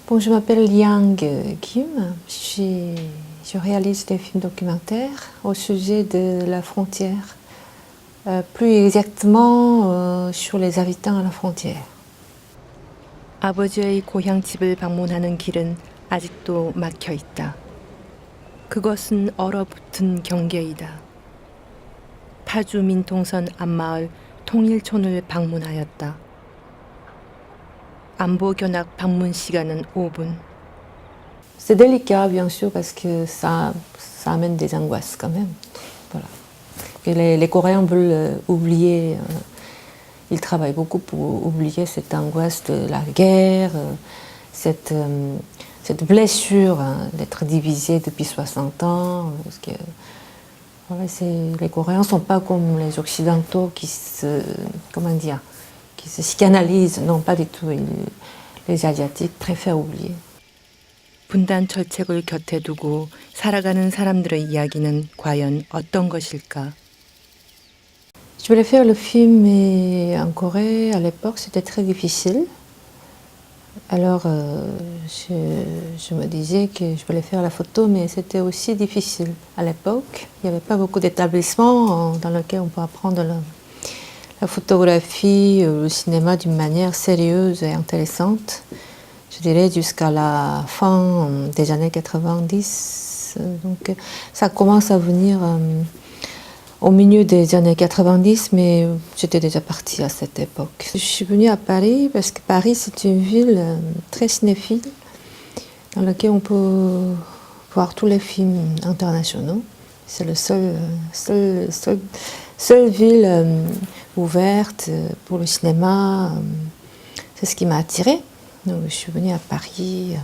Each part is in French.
Bon, je m'appelle Yang Kim, je réalise des films documentaires au sujet de la frontière, plus exactement sur les habitants à la frontière. 아버지의 고향집을 방문하는 길은 아직도 막혀 있다. 그것은 얼어붙은 경계이다. 파주 민통선 앞마을 통일촌을 방문하였다. 안보 견학 방문 시간은 5분. C'est délicat bien sûr parce que ça amène des angoisses quand même. Voilà. Et les Coréens veulent oublier, ils travaillent beaucoup pour oublier cette angoisse de la guerre, cette blessure d'être divisés depuis 60 ans. Parce que, voilà, les Coréens ne sont pas comme les Occidentaux qui se psychanalysent. Non, pas du tout. Les Asiatiques préfèrent oublier. 분단 철책을 곁에 두고 살아가는 사람들의 이야기는 과연 어떤 것일까? Je voulais faire le film, mais en Corée, à l'époque, c'était très difficile. Alors, je me disais que je voulais faire la photo, mais c'était aussi difficile à l'époque. Il n'y avait pas beaucoup d'établissements dans lesquels on peut apprendre la photographie, le cinéma d'une manière sérieuse et intéressante. Je dirais jusqu'à la fin des années 90. Donc, ça commence à venir au milieu des années 90, mais j'étais déjà partie à cette époque. Je suis venue à Paris parce que Paris, c'est une ville très cinéphile dans laquelle on peut voir tous les films internationaux. C'est la seule ville ouverte pour le cinéma. C'est ce qui m'a attirée. Donc, je suis venue à Paris.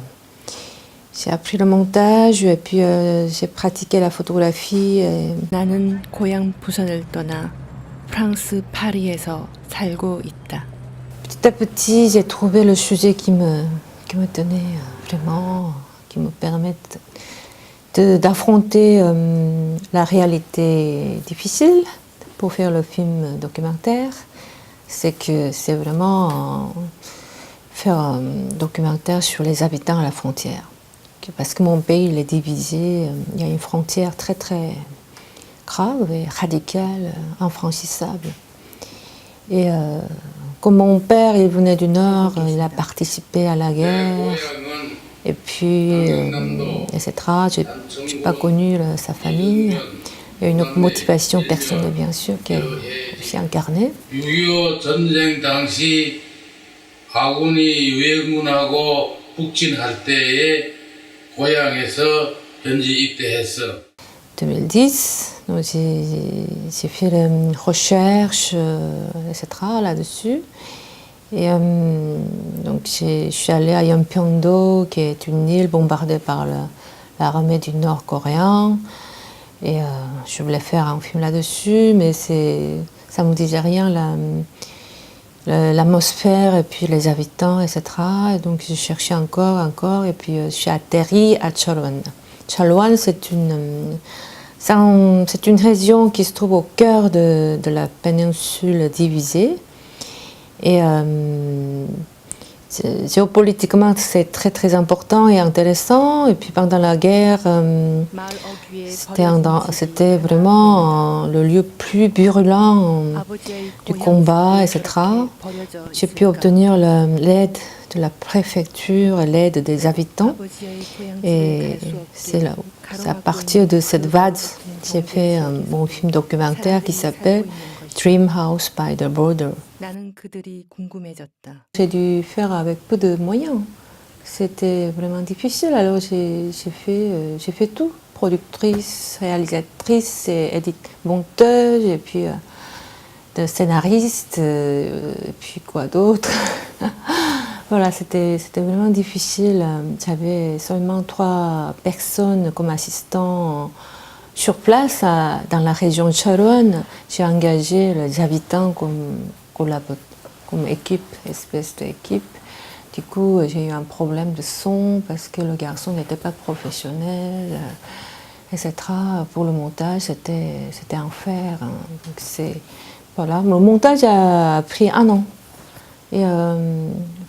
J'ai appris le montage et puis j'ai pratiqué la photographie. 나는 고향 부산을 떠나 프랑스 파리에서 살고 있다. Petit à petit, j'ai trouvé le sujet qui me tenait vraiment, qui me permettent d'affronter la réalité difficile pour faire le film documentaire. C'est que c'est vraiment faire un documentaire sur les habitants à la frontière. Parce que mon pays il est divisé, il y a une frontière très très grave et radicale, infranchissable. Et comme mon père il venait du Nord, il a participé à la guerre, et puis etc. Je n'ai pas connu sa famille. Il y a une autre motivation personnelle bien sûr qui est aussi incarnée. 아군이 유해군하고 북진할 때에 고향에서 현지 입대했어. 2010, donc j'ai fait des recherches, etc. là-dessus. Et donc je suis allée à Yeonpyeong-do, qui est une île bombardée par l'armée du Nord coréen. Et je voulais faire un film là-dessus, mais ça ne me disait rien l'atmosphère et puis les habitants, etc. Et donc j'ai cherché encore, et puis je suis atterrie à Cholwon. Cholwon, c'est une région qui se trouve au cœur de la péninsule divisée. Et géopolitiquement, c'est très très important et intéressant. Et puis pendant la guerre, c'était vraiment le lieu plus virulent du combat, etc. J'ai pu obtenir l'aide de la préfecture et l'aide des habitants. Et c'est à partir de cette base, j'ai fait un bon film documentaire qui s'appelle Dream House by the Border. J'ai dû faire avec peu de moyens. C'était vraiment difficile. Alors j'ai fait tout. Productrice, réalisatrice, monteuse, et puis scénariste, et puis quoi d'autre. Voilà, c'était vraiment difficile. J'avais seulement 3 personnes comme assistants sur place dans la région de Cholwon. J'ai engagé les habitants comme équipe, espèce d'équipe. Du coup, j'ai eu un problème de son parce que le garçon n'était pas professionnel, etc. Pour le montage, c'était enfer. Donc voilà. Le montage a pris 1 an. Et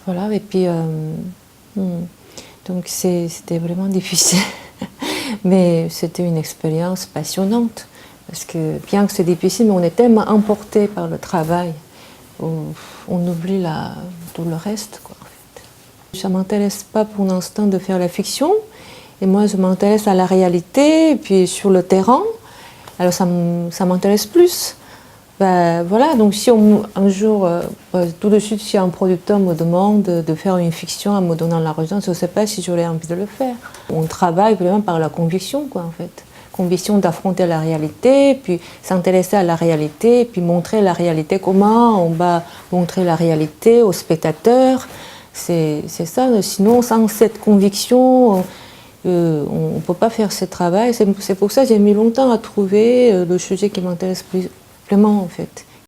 voilà, et puis Donc c'était vraiment difficile. Mais c'était une expérience passionnante. Parce que bien que c'est difficile, mais on est tellement emporté par le travail, on oublie tout le reste, quoi, en fait. Ça ne m'intéresse pas pour l'instant de faire la fiction. Et moi, je m'intéresse à la réalité, et puis sur le terrain. Alors ça m'intéresse plus. Ben, voilà, donc si un jour, tout de suite, si un producteur me demande de faire une fiction en me donnant l'argent, je ne sais pas si j'aurais envie de le faire. On travaille vraiment par la conviction, quoi, en fait. Conviction d'affronter la réalité, puis s'intéresser à la réalité, puis montrer la réalité, comment on va montrer la réalité aux spectateurs. C'est ça, sinon sans cette conviction, on ne peut pas faire ce travail. C'est pour ça que j'ai mis longtemps à trouver le sujet qui m'intéresse plus vraiment, en fait.